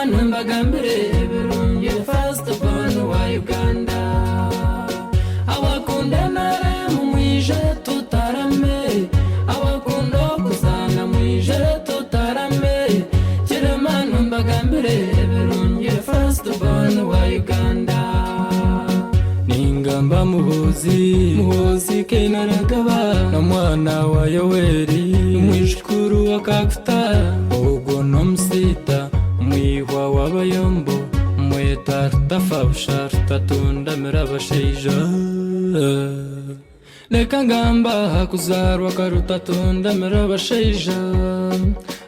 Kiremanu mbagambire birungi first born wa Uganda abakunda nare mumwije tutarame abakunda kuzana mwije tutarame Kiremanu mbagambire birungi first born wa Uganda ningamba muhozi kenaragaba na mwana wa Yoweri mwishukuru wakakuta ubwo nomsita mwihwa w'abayombo mweta tafabsha tatunda mirabasheja Leka ngamba kuzarwa karutatunda mirabasheja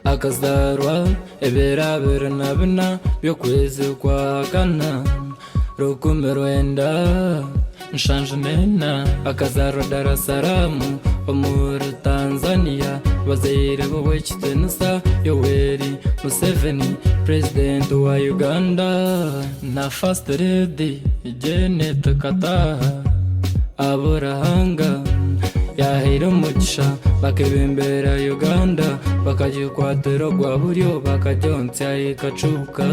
akazarwa eberabera nabina byo kwezi kwa gana rukumero enda nshanje nena akazarwa Dar es Salaam muri Tanzania Waziri w'Ekitensa Yoweri Museveni President wa Uganda na First Lady Janet Kataha aburahanga yahera umugisha bakebembera Uganda bakajikwatira gwa buryo bakajontsya ikacuka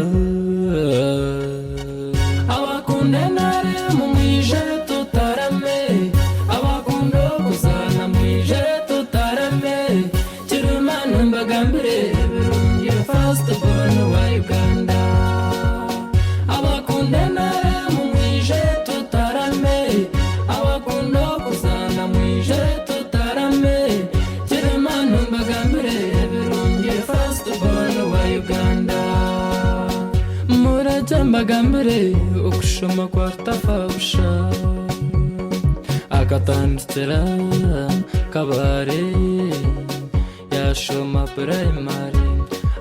abakunda nare mumwije tutarame abakunda kuzana mwije tutarame Kiremanu mbagambire birungi first born wa Uganda abakunda nare mumwije tutarame abakunda kuzana mwije tutarame Kiremanu mbagambire birungi first born wa Uganda muraja mbagambire ukushoma kwa tafabusha akatandikira kabare yashoma primary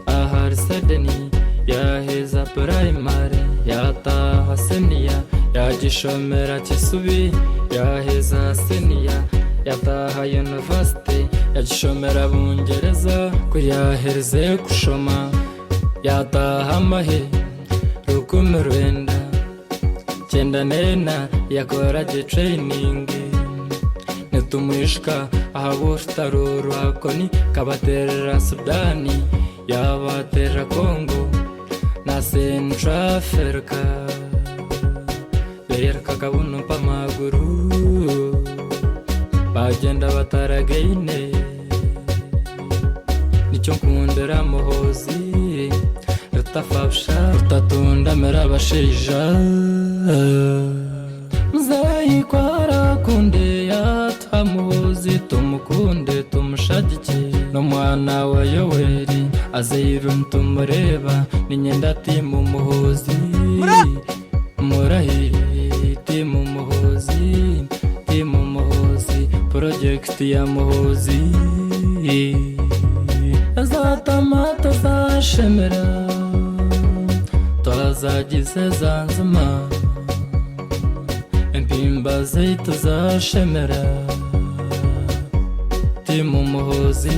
ahari sedeni yaheza primary yataha senior yagishomera Kisubi yaheza senior yataha university yagishomera Bungereza kuyahereze kushoma yataha mahe rukumerwenda cyenda nena yakoraje training netumwishka ahaburtaruru akoni kabaterera Sudani yabatera Congo na Central Africa bereka kabuno pamaguru bagenda bataragaine nicyo nkundira muhozi rutafabsha rutatunda mirabasheja mzayikwara kunde yatamuhozi tumukunde tumushagike no mwana wa Yoweri azayirun tumureba ninyenda timu muhozi murahi timu muhozi project ya muhozi azatamata zashemera twazagize Zanzibar impimba zaitu zashemera timu muhozi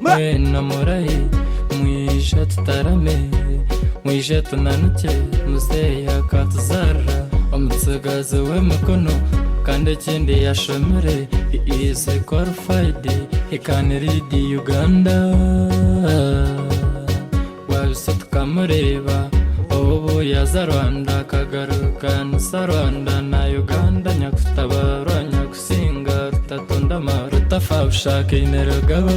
mwena murahi mwije tutarame mwije tunanuke muzeya katuzara omutsigazi w'emikono kandi ikindi yashomere he is qualified he can read Uganda wabisa tukamureba ubu yaza Rwanda kagaruka nsa Rwanda na Uganda nyakutabarwa nyakusinga rutatondama rutafabshaka ineragaba